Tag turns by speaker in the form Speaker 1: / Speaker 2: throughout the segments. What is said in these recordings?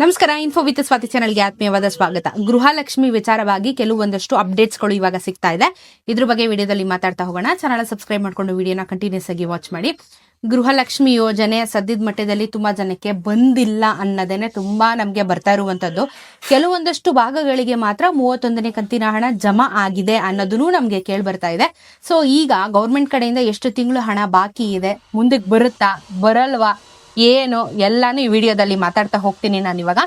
Speaker 1: ನಮಸ್ಕಾರ. Info with Swati ಚಾನಲ್ಗೆ ಆತ್ಮೀಯವಾದ ಸ್ವಾಗತ. ಗೃಹಲಕ್ಷ್ಮಿ ವಿಚಾರವಾಗಿ ಕೆಲವೊಂದಷ್ಟು ಅಪ್ಡೇಟ್ಸ್ಗಳು ಇವಾಗ ಸಿಗ್ತಾ ಇದೆ. ಇದ್ರ ಬಗ್ಗೆ ವಿಡಿಯೋದಲ್ಲಿ ಮಾತಾಡ್ತಾ ಹೋಗೋಣ. ಚಾನಲ್ ಸಬ್ಸ್ಕ್ರೈಬ್ ಮಾಡ್ಕೊಂಡು ವಿಡಿಯೋನ ಕಂಟಿನ್ಯೂಸ್ ಆಗಿ ವಾಚ್ ಮಾಡಿ. ಗೃಹಲಕ್ಷ್ಮಿ ಯೋಜನೆ ಸದ್ಯದ ಮಟ್ಟದಲ್ಲಿ ತುಂಬಾ ಜನಕ್ಕೆ ಬಂದಿಲ್ಲ ಅನ್ನೋದೇನೆ ತುಂಬಾ ನಮ್ಗೆ ಬರ್ತಾ ಇರುವಂತದ್ದು. ಕೆಲವೊಂದಷ್ಟು ಭಾಗಗಳಿಗೆ ಮಾತ್ರ 31ನೇ ಕಂತಿನ ಹಣ ಜಮಾ ಆಗಿದೆ ಅನ್ನೋದನ್ನು ನಮ್ಗೆ ಕೇಳಿ ಬರ್ತಾ ಇದೆ. ಸೊ ಈಗ ಗೌರ್ಮೆಂಟ್ ಕಡೆಯಿಂದ ಎಷ್ಟು ತಿಂಗಳು ಹಣ ಬಾಕಿ ಇದೆ, ಮುಂದಕ್ಕೆ ಬರುತ್ತಾ ಬರಲ್ವಾ ಏನು ಎಲ್ಲಾನು ಈ ವಿಡಿಯೋದಲ್ಲಿ ಮಾತಾಡ್ತಾ ಹೋಗ್ತೀನಿ ನಾನು ಇವಾಗ.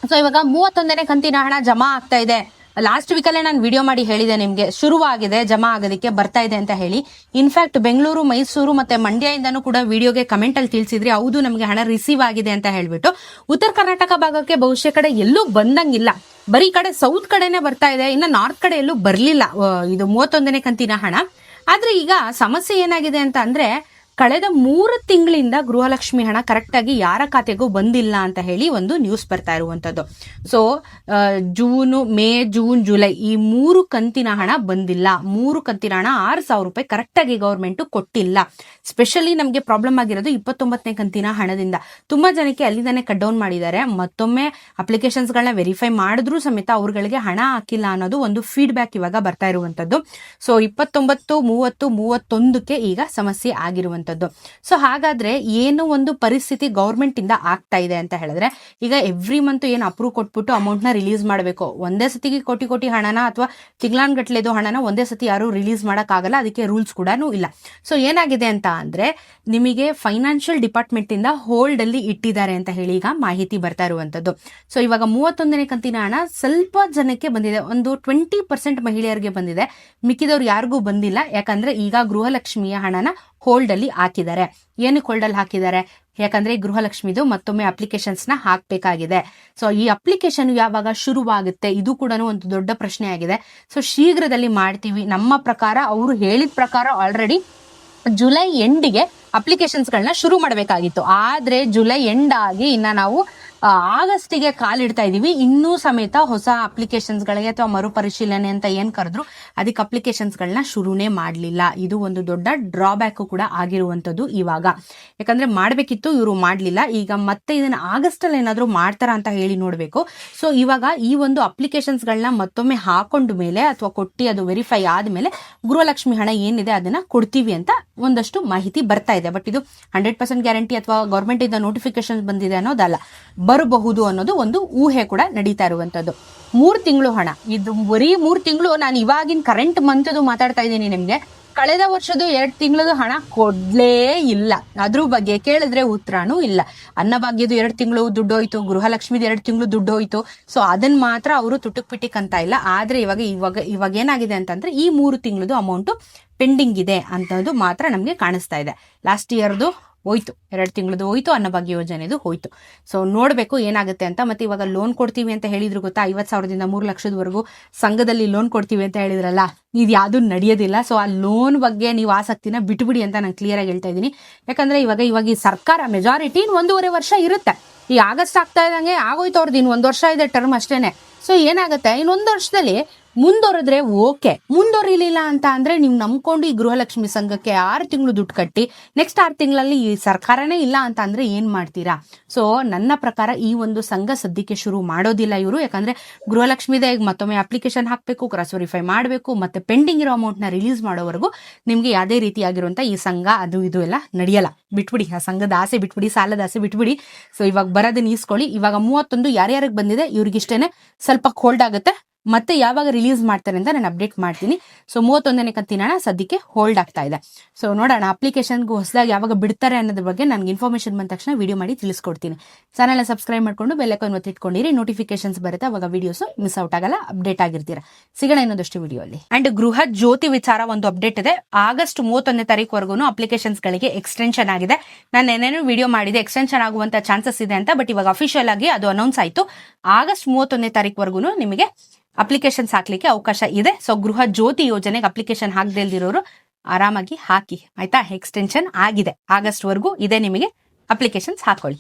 Speaker 1: ಸೊ ಇವಾಗ 31ನೇ ಕಂತಿನ ಹಣ ಜಮಾ ಆಗ್ತಾ ಇದೆ. ಲಾಸ್ಟ್ ವೀಕಲ್ಲೇ ನಾನು ವಿಡಿಯೋ ಮಾಡಿ ಹೇಳಿದೆ ನಿಮ್ಗೆ, ಶುರುವಾಗಿದೆ, ಜಮಾ ಆಗೋದಕ್ಕೆ ಬರ್ತಾ ಇದೆ ಅಂತ ಹೇಳಿ. ಇನ್ಫ್ಯಾಕ್ಟ್ ಬೆಂಗಳೂರು, ಮೈಸೂರು ಮತ್ತೆ ಮಂಡ್ಯದಿಂದನೂ ಕೂಡ ವಿಡಿಯೋಗೆ ಕಮೆಂಟ್ ಅಲ್ಲಿ ತಿಳಿಸಿದ್ರಿ, ಹೌದು ನಮ್ಗೆ ಹಣ ರಿಸೀವ್ ಆಗಿದೆ ಅಂತ ಹೇಳ್ಬಿಟ್ಟು. ಉತ್ತರ ಕರ್ನಾಟಕ ಭಾಗಕ್ಕೆ ಬಹುಶಃ ಕಡೆ ಎಲ್ಲೂ ಬಂದಂಗಿಲ್ಲ, ಬರೀ ಕಡೆ ಸೌತ್ ಕಡೆನೆ ಬರ್ತಾ ಇದೆ. ಇನ್ನು ನಾರ್ತ್ ಕಡೆ ಎಲ್ಲೂ ಬರ್ಲಿಲ್ಲ ಇದು 31ನೇ ಕಂತಿನ ಹಣ. ಆದ್ರೆ ಈಗ ಸಮಸ್ಯೆ ಏನಾಗಿದೆ ಅಂತ ಅಂದ್ರೆ, ಕಳೆದ 3 ತಿಂಗಳಿಂದ ಗೃಹಲಕ್ಷ್ಮಿ ಹಣ ಕರೆಕ್ಟ್ ಆಗಿ ಯಾರ ಖಾತೆಗೂ ಬಂದಿಲ್ಲ ಅಂತ ಹೇಳಿ ಒಂದು ನ್ಯೂಸ್ ಬರ್ತಾ ಇರುವಂತದ್ದು. ಸೊ ಮೇ, ಜೂನ್, ಜುಲೈ ಈ 3 ಕಂತಿನ ಹಣ ಬಂದಿಲ್ಲ. 3 ಕಂತಿನ ಹಣ 6,000 ರೂಪಾಯಿ ಕರೆಕ್ಟ್ ಆಗಿ ಗವರ್ಮೆಂಟ್ ಕೊಟ್ಟಿಲ್ಲ. ಸ್ಪೆಷಲಿ ನಮ್ಗೆ ಪ್ರಾಬ್ಲಮ್ ಆಗಿರೋದು 29ನೇ ಕಂತಿನ ಹಣದಿಂದ. ತುಂಬಾ ಜನಕ್ಕೆ ಅಲ್ಲಿಂದಾನೆ ಕಟ್ ಡೌನ್ ಮಾಡಿದ್ದಾರೆ. ಮತ್ತೊಮ್ಮೆ ಅಪ್ಲಿಕೇಶನ್ಸ್ ಗಳನ್ನ ವೆರಿಫೈ ಮಾಡಿದ್ರು ಸಮೇತ ಅವ್ರಗಳಿಗೆ ಹಣ ಹಾಕಿಲ್ಲ ಅನ್ನೋದು ಒಂದು ಫೀಡ್ಬ್ಯಾಕ್ ಇವಾಗ ಬರ್ತಾ ಇರುವಂತದ್ದು. ಸೊ 29, 30, 31ಕ್ಕೆ ಈಗ ಸಮಸ್ಯೆ ಆಗಿರುವಂತದ್ದು. ಸೊ ಹಾಗಾದ್ರೆ ಏನು ಒಂದು ಪರಿಸ್ಥಿತಿ ಗವರ್ಮೆಂಟ್ ಇಂದ ಆಗ್ತಾ ಇದೆ ಅಂತ ಹೇಳಿದ್ರೆ, ಈಗ ಎವ್ರಿ ಮಂತ್ ಏನು ಅಪ್ರೂವ್ ಕೊಟ್ಬಿಟ್ಟು ಅಮೌಂಟ್ ನ ರಿಲೀಸ್ ಮಾಡಬೇಕು. ಒಂದೇ ಸತಿಗೆ ಕೋಟಿ ಹಣನ ಅಥವಾ ತಿಂಗಳಾನ್ಗಟ್ಲೆದು ಹಣನ ಒಂದೇ ಸತಿ ಯಾರು ರಿಲೀಸ್ ಮಾಡಕ್ ಆಗಲ್ಲ, ಅದಕ್ಕೆ ರೂಲ್ಸ್ ಕೂಡ ಇಲ್ಲ. ಸೊ ಏನಾಗಿದೆ ಅಂತ ಅಂದ್ರೆ, ನಿಮಗೆ ಫೈನಾನ್ಷಿಯಲ್ ಡಿಪಾರ್ಟ್ಮೆಂಟ್ ಇಂದ ಹೋಲ್ಡ್ ಅಲ್ಲಿ ಇಟ್ಟಿದ್ದಾರೆ ಅಂತ ಹೇಳಿ ಈಗ ಮಾಹಿತಿ ಬರ್ತಾ ಇರುವಂತದ್ದು. ಸೊ ಇವಾಗ 31ನೇ ಕಂತಿನ ಹಣ ಸ್ವಲ್ಪ ಜನಕ್ಕೆ ಬಂದಿದೆ, ಒಂದು 20% ಮಹಿಳೆಯರಿಗೆ ಬಂದಿದೆ, ಮಿಕ್ಕಿದವ್ರು ಯಾರಿಗೂ ಬಂದಿಲ್ಲ. ಯಾಕಂದ್ರೆ ಈಗ ಗೃಹಲಕ್ಷ್ಮಿಯ ಹಣನ ಹೋಲ್ಡ್ ಅಲ್ಲಿ ಹಾಕಿದ್ದಾರೆ. ಏನಕ್ಕೆ ಹೋಲ್ಡ್ ಅಲ್ಲಿ ಹಾಕಿದ್ದಾರೆ? ಯಾಕಂದ್ರೆ ಗೃಹಲಕ್ಷ್ಮಿದು ಮತ್ತೊಮ್ಮೆ ಅಪ್ಲಿಕೇಶನ್ಸ್ ನ ಹಾಕ್ಬೇಕಾಗಿದೆ. ಸೊ ಈ ಅಪ್ಲಿಕೇಶನ್ ಯಾವಾಗ ಶುರುವಾಗುತ್ತೆ, ಇದು ಕೂಡ ಒಂದು ದೊಡ್ಡ ಪ್ರಶ್ನೆ ಆಗಿದೆ. ಸೊ ಶೀಘ್ರದಲ್ಲಿ ಮಾಡ್ತೀವಿ. ನಮ್ಮ ಪ್ರಕಾರ, ಅವರು ಹೇಳಿದ ಪ್ರಕಾರ ಆಲ್ರೆಡಿ ಜುಲೈ ಎಂಡಿಗೆ ಅಪ್ಲಿಕೇಶನ್ಸ್ ಗಳನ್ನ ಶುರು ಮಾಡಬೇಕಾಗಿತ್ತು. ಆದ್ರೆ ಜುಲೈ ಎಂಡ್ ಆಗಿ ಇನ್ನ ನಾವು ಆಗಸ್ಟಿಗೆ ಕಾಲಿಡ್ತಾ ಇದೀವಿ. ಇನ್ನೂ ಸಮೇತ ಹೊಸ ಅಪ್ಲಿಕೇಶನ್ಸ್ ಗಳಿಗೆ ಅಥವಾ ಮರುಪರಿಶೀಲನೆ ಅಂತ ಏನ್ ಕರೆದ್ರು ಅದಕ್ಕೆ ಅಪ್ಲಿಕೇಶನ್ಸ್ ಗಳನ್ನ ಶುರುನೇ ಮಾಡ್ಲಿಲ್ಲ. ಇದು ಒಂದು ದೊಡ್ಡ ಡ್ರಾಬ್ಯಾಕ್ ಕೂಡ ಆಗಿರುವಂತದ್ದು ಇವಾಗ. ಯಾಕಂದ್ರೆ ಮಾಡ್ಬೇಕಿತ್ತು, ಇವರು ಮಾಡ್ಲಿಲ್ಲ. ಈಗ ಮತ್ತೆ ಇದನ್ನ ಆಗಸ್ಟ್ ಅಲ್ಲಿ ಏನಾದ್ರು ಮಾಡ್ತಾರ ಅಂತ ಹೇಳಿ ನೋಡ್ಬೇಕು. ಸೊ ಇವಾಗ ಈ ಒಂದು ಅಪ್ಲಿಕೇಶನ್ಸ್ ಗಳನ್ನ ಮತ್ತೊಮ್ಮೆ ಹಾಕೊಂಡ ಮೇಲೆ ಅಥವಾ ಕೊಟ್ಟಿ ಅದು ವೆರಿಫೈ ಆದ್ಮೇಲೆ ಗೃಹಲಕ್ಷ್ಮಿ ಹಣ ಏನಿದೆ ಅದನ್ನ ಕೊಡ್ತೀವಿ ಅಂತ ಒಂದಷ್ಟು ಮಾಹಿತಿ ಬರ್ತಾ ಇದೆ. ಬಟ್ ಇದು 100% ಗ್ಯಾರಂಟಿ ಅಥವಾ ಗವರ್ಮೆಂಟ್ ಇಂದ ನೋಟಿಫಿಕೇಶನ್ ಬಂದಿದೆ ಅನ್ನೋದಲ್ಲ, ಬರಬಹುದು ಅನ್ನೋದು ಒಂದು ಊಹೆ ಕೂಡ ನಡೀತಾ ಇರುವಂತದ್ದು. 3 ತಿಂಗಳು ಹಣ, ಇದು ಬರೀ 3 ತಿಂಗಳು. ನಾನು ಇವಾಗಿನ ಕರೆಂಟ್ ಮಂತ್ ಮಾತಾಡ್ತಾ ಇದ್ದೀನಿ ನಿಮ್ಗೆ. ಕಳೆದ ವರ್ಷದ 2 ತಿಂಗಳದು ಹಣ ಕೊಡ್ಲೇ ಇಲ್ಲ. ಅದ್ರ ಬಗ್ಗೆ ಕೇಳಿದ್ರೆ ಉತ್ತರನೂ ಇಲ್ಲ. ಅನ್ನಭಾಗ್ಯದು 2 ತಿಂಗಳು ದುಡ್ಡು ಹೋಯ್ತು, ಗೃಹಲಕ್ಷ್ಮಿದು 2 ತಿಂಗಳು ದುಡ್ಡು ಹೋಯ್ತು. ಸೊ ಅದನ್ನ ಮಾತ್ರ ಅವರು ತುಟುಕ್ ಪಿಟಿಕ್ ಅಂತ ಇಲ್ಲ. ಆದ್ರೆ ಇವಾಗ ಏನಾಗಿದೆ ಅಂತಂದ್ರೆ, ಈ 3 ತಿಂಗಳದು ಅಮೌಂಟ್ ಪೆಂಡಿಂಗ್ ಇದೆ ಅಂತದ್ದು ಮಾತ್ರ ನಮ್ಗೆ ಕಾಣಿಸ್ತಾ ಇದೆ. ಲಾಸ್ಟ್ ಇಯರ್ದು ಹೋಯ್ತು, 2 ತಿಂಗಳದು ಹೋಯ್ತು, ಅನ್ನಭಾಗ್ಯ ಯೋಜನೆದು ಹೋಯ್ತು. ಸೊ ನೋಡ್ಬೇಕು ಏನಾಗುತ್ತೆ ಅಂತ. ಮತ್ತೆ ಇವಾಗ ಲೋನ್ ಕೊಡ್ತೀವಿ ಅಂತ ಹೇಳಿದ್ರು ಗೊತ್ತಾ, 50,000ದಿಂದ 3 ಲಕ್ಷದವರೆಗೂ ಸಂಘದಲ್ಲಿ ಲೋನ್ ಕೊಡ್ತೀವಿ ಅಂತ ಹೇಳಿದ್ರಲ್ಲ, ಇದು ಯಾವ್ದು ನಡೆಯೋದಿಲ್ಲ. ಸೊ ಆ ಲೋನ್ ಬಗ್ಗೆ ನೀವು ಆಸಕ್ತಿನ ಬಿಟ್ಬಿಡಿ ಅಂತ ನಾನು ಕ್ಲಿಯರ್ ಆಗಿ ಹೇಳ್ತಾ ಇದ್ದೀನಿ. ಯಾಕಂದ್ರೆ ಇವಾಗ ಈ ಸರ್ಕಾರ ಮೆಜಾರಿಟಿ 1.5 ವರ್ಷ ಇರುತ್ತೆ. ಈ ಆಗಸ್ಟ್ ಆಗ್ತಾ ಇದ್ದಂಗೆ ಆಗೋಯ್ತು ಅವ್ರದ್ದು, ಇನ್ನು 1 ವರ್ಷ ಇದೆ ಟರ್ಮ್ ಅಷ್ಟೇನೆ. ಸೊ ಏನಾಗುತ್ತೆ, ಇನ್ನೊಂದು ವರ್ಷದಲ್ಲಿ ಮುಂದುವರೆದ್ರೆ ಓಕೆ, ಮುಂದುವರಿಲಿಲ್ಲ ಅಂತ ಅಂದ್ರೆ ನೀವು ನಂಬ್ಕೊಂಡು ಈ ಗೃಹಲಕ್ಷ್ಮಿ ಸಂಘಕ್ಕೆ 6 ತಿಂಗಳು ದುಡ್ಡು ಕಟ್ಟಿ ನೆಕ್ಸ್ಟ್ 6 ತಿಂಗಳಲ್ಲಿ ಈ ಸರ್ಕಾರನೇ ಇಲ್ಲ ಅಂತ ಅಂದ್ರೆ ಏನ್ ಮಾಡ್ತೀರಾ? ಸೊ ನನ್ನ ಪ್ರಕಾರ ಈ ಒಂದು ಸಂಘ ಸದ್ಯಕ್ಕೆ ಶುರು ಮಾಡೋದಿಲ್ಲ ಇವರು. ಯಾಕಂದ್ರೆ ಗೃಹಲಕ್ಷ್ಮಿದೆ ಮತ್ತೊಮ್ಮೆ ಅಪ್ಲಿಕೇಶನ್ ಹಾಕ್ಬೇಕು, ಕ್ರಾಸ್ ವೆರಿಫೈ ಮಾಡಬೇಕು, ಮತ್ತೆ ಪೆಂಡಿಂಗ್ ಇರೋ ಅಮೌಂಟ್ ನ ರಿಲೀಸ್ ಮಾಡೋವರೆಗೂ ನಿಮ್ಗೆ ಯಾವುದೇ ರೀತಿಯಾಗಿರುವಂತ ಈ ಸಂಘ ಅದು ಇದು ಎಲ್ಲ ನಡೆಯಲ್ಲ. ಬಿಟ್ಬಿಡಿ, ಆ ಸಂಘದ ಆಸೆ ಬಿಟ್ಬಿಡಿ, ಸಾಲದ ಆಸೆ ಬಿಟ್ಬಿಡಿ. ಸೊ ಇವಾಗ ಬರೋದನ್ನ ಈಸ್ಕೊಳ್ಳಿ. ಇವಾಗ 31 ಯಾರ್ಯಾರಿಗೆ ಬಂದಿದೆ ಇವ್ರಿಗಿಷ್ಟೇನೆ ಸ್ವಲ್ಪ ಹೋಲ್ಡ್ ಆಗುತ್ತೆ. ಮತ್ತೆ ಯಾವಾಗ ರಿಲೀಸ್ ಮಾಡ್ತಾರೆ ಅಂತ ನಾನು ಅಪ್ಡೇಟ್ ಮಾಡ್ತೀನಿ. ಸೊ 31ನೇ ಕಂತಿನ ಹಣ ಸದ್ಯಕ್ಕೆ ಹೋಲ್ಡ್ ಆಗ್ತಾ ಇದೆ. ಸೊ ನೋಡೋಣ ಅಪ್ಲಿಕೇಶನ್ಗೂ ಹೊಸದಾಗಿ ಯಾವಾಗ ಬಿಡ್ತಾರೆ ಅನ್ನೋದ್ರ ಬಗ್ಗೆ ನನಗೆ ಇನ್ಫಾರ್ಮೇಶನ್ ಬಂದ ತಕ್ಷಣ ವಿಡಿಯೋ ಮಾಡಿ ತಿಳಿಸ್ಕೊಡ್ತೀನಿ. ಚಾನಲ್ನ ಸಬ್ಸ್ಕ್ರೈಬ್ ಮಾಡ್ಕೊಂಡು ಬೆಲ್ ಐಕಾನ್ ಒತ್ತಿಟ್ಕೊಂಡಿರಿ, ನೋಟಿಫಿಕೇಶನ್ಸ್ ಬರುತ್ತೆ, ಅವಾಗ ವಿಡಿಯೋಸ್ ಮಿಸ್ ಔಟ್ ಆಗಲ್ಲ, ಅಪ್ಡೇಟ್ ಆಗಿರ್ತೀರಾ. ಸಿಗೋಣ ಇನ್ನೊಂದಷ್ಟು ವಿಡಿಯೋ ಅಲ್ಲಿ. ಅಂಡ್ ಗೃಹ ಜ್ಯೋತಿ ವಿಚಾರ ಒಂದು ಅಪ್ಡೇಟ್ ಇದೆ. ಆಗಸ್ಟ್ 31ನೇ ತಾರೀಕುವರೆಗೂ ಅಪ್ಲಿಕೇಶನ್ಸ್ ಗಳಿಗೆ ಎಕ್ಸ್ಟೆನ್ಷನ್ ಆಗಿದೆ. ನಾನು ಏನೇನು ವಿಡಿಯೋ ಮಾಡಿದೆ, ಎಕ್ಸ್ಟೆನ್ಷನ್ ಆಗುವಂತ ಚಾನ್ಸಸ್ ಇದೆ ಅಂತ. ಬಟ್ ಇವಾಗ ಅಫಿಷಿಯಲ್ ಆಗಿ ಅದು ಅನೌನ್ಸ್ ಆಯ್ತು. ಆಗಸ್ಟ್ 31ನೇ ತಾರೀಕುವರೆಗೂ ನಿಮಗೆ ಅಪ್ಲಿಕೇಶನ್ಸ್ ಹಾಕ್ಲಿಕ್ಕೆ ಅವಕಾಶ ಇದೆ. ಸೊ ಗೃಹ ಜ್ಯೋತಿ ಯೋಜನೆಗೆ ಅಪ್ಲಿಕೇಶನ್ ಹಾಕದೇ ಇಲ್ದಿರೋರು ಆರಾಮಾಗಿ ಹಾಕಿ, ಆಯ್ತಾ? ಎಕ್ಸ್ಟೆನ್ಷನ್ ಆಗಿದೆ, ಆಗಸ್ಟ್ ವರೆಗೂ ಇದೆ, ನಿಮಗೆ ಅಪ್ಲಿಕೇಶನ್ಸ್ ಹಾಕೊಳ್ಳಿ.